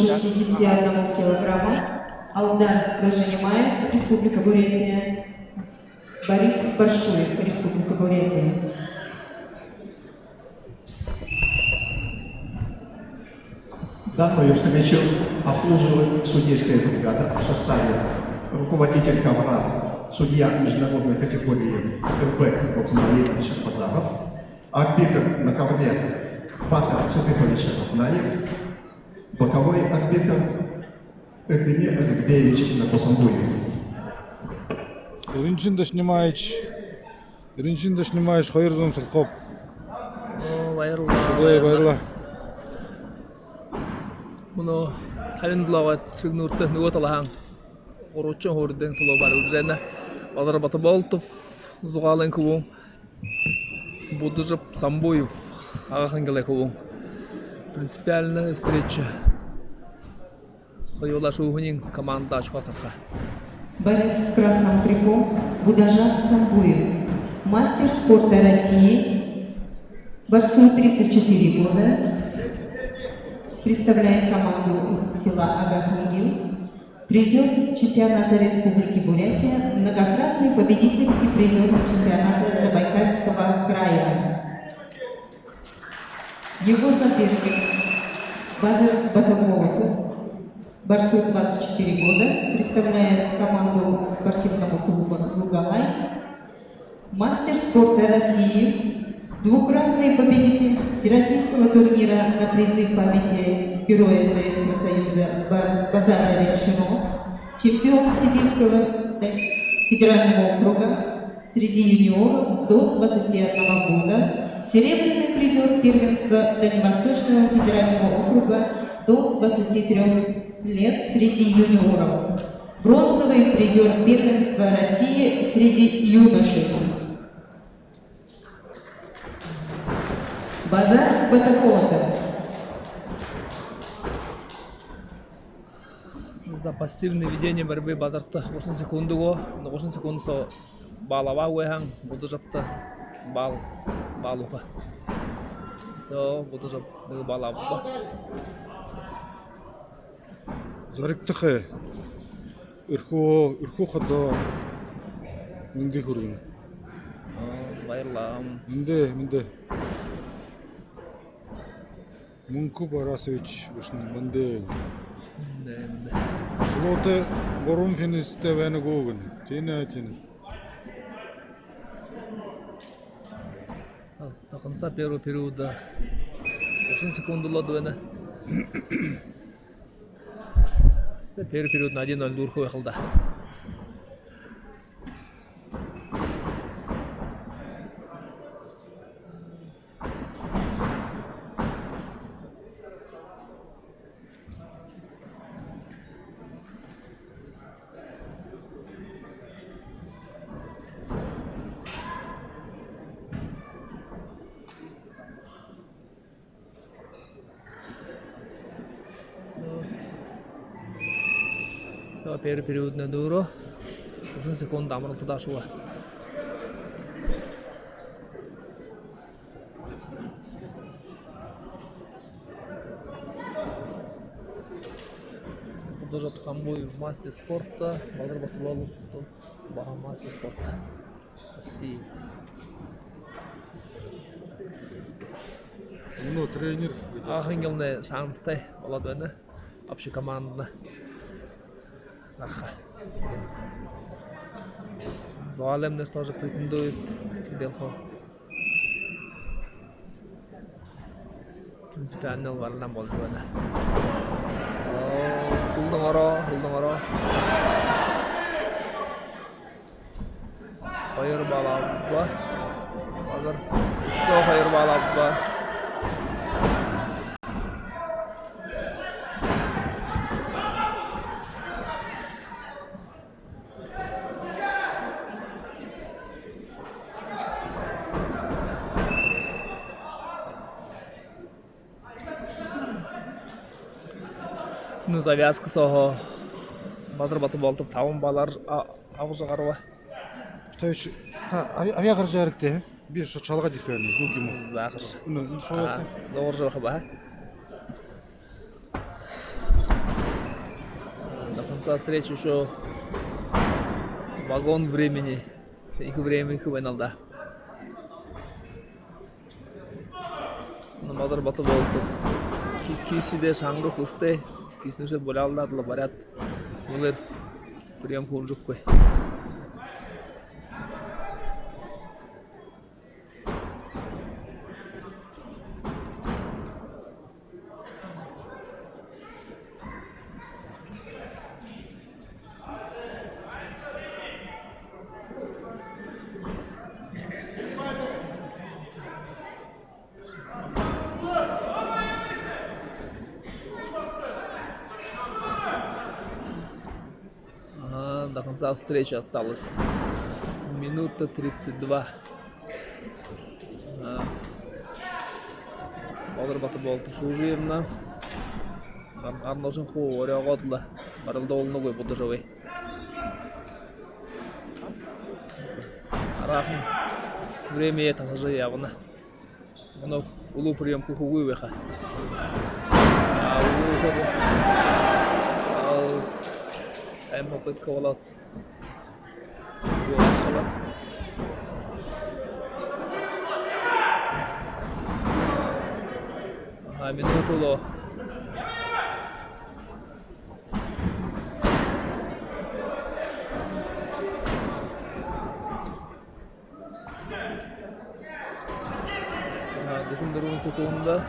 61 килограмма. Алдар Бажанимаев, Республика Бурятия. Борис Баршуев, Республика Бурятия. Данную встречу обслуживает судейская бригада в составе руководитель ковра, судья международной категории РБ Болсунаевич Базаров, арбитр на ковре Батыр Цыдыпович Руднаев, боковой арбитр Эрдене Эрдебеевич Набосамбуев. Ринчинда снимаешь, хайрзон сулхоп. Байрла. Мұны таленділауға түсігнұртты нүгөт алаң. Оручын хордың тұлы бар үлдірені. Базар Батыбалтов, Зуғалын күвің. Будыжып Самбоев, Ағахангелай күвің. Принципиальная встреча. Хайола Шугунин, команда Ачуасарха. Борец в красном трико Будажак Самбуев. Мастер спорта России. Борцу 34 года. Представляет команду села Агахангил, призер чемпионата Республики Бурятия, многократный победитель и призер чемпионата Забайкальского края. Его соперник Базар Батаколотов, борцу 24 года, представляет команду спортивного клуба «Зугалай», мастер спорта России, двукратный победитель всероссийского турнира на призы памяти Героя Советского Союза Базара Ремшино, чемпион Сибирского федерального округа среди юниоров до 21 года, серебряный призер первенства Дальневосточного федерального округа до 23 лет среди юниоров, бронзовый призер первенства России среди юношей. Базар Батаколотов. За пассивное ведение борьбы Базарта 8 секунд го, на 8 секунд со балава уэхан, Будыжапта балуха. Со Будыжап балава. Зарыктахе. Ирху хада. Минди хурун. Байрлам. Минде. Мунку Барасович вышли манде. Слоте ворум финисте вене гоган. Тина. До конца первого периода 8 секунд ладуэна. Первый период на 1-0 дурху ехал. Первый период на дуру, 8 секунд амрал туда шуа. Будыжап Самбоев, мастер спорта, Базар Батыбалтов, мастер спорта России. Ну, тренер. Ағахангелне шанстай болады, общекомандны. Зуалемнес тоже претендует к Делхо. Принципиально варна болжуэна. Хулдыңаро. Хайыр балабба. Базар шо хайыр балабба. Завязка сого Базар Батыбалтов тавын балар ауызы қаруа. Тайш авиагар жарыкте. Bir çalga dikkat zugim. Zahir. Şoyakta. Doğru cevap ha. конца встречи еще вагон времени. Их время их войналда. Намазар батып болду. Кисиде шаңғы құсты, кисінше бөлі алдадылы барат. Олар прием қол жоқ қой. До конца встречи осталось минута 32. Олар батып болду шужуемна. Арношын ху орягодла. Барылды олны кой буду жабай. Арахын время это же явно. Оно улу приемку хугуй веха. Улу жабу. Эм попытка волат. Минуту ло. Душун секунда.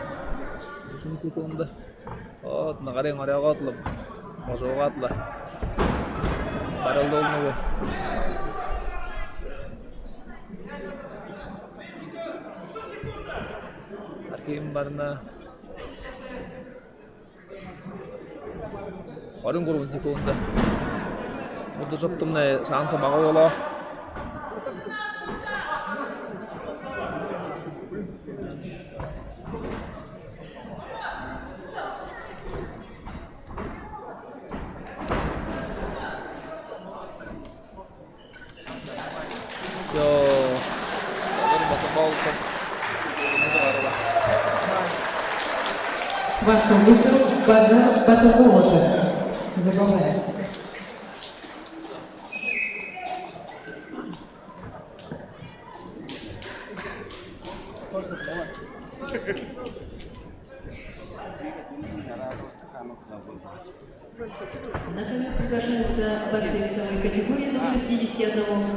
Душун секунда. Вот, нагарен оряготлы. Можогатлы. Барылды олны бой. Тарким барына 29 секунда. Буду жоптымны шансы бага боло. Схватка выиграл Базар Батаколотов. Забываем. На ковер приглашаются борцы весовой категории до 61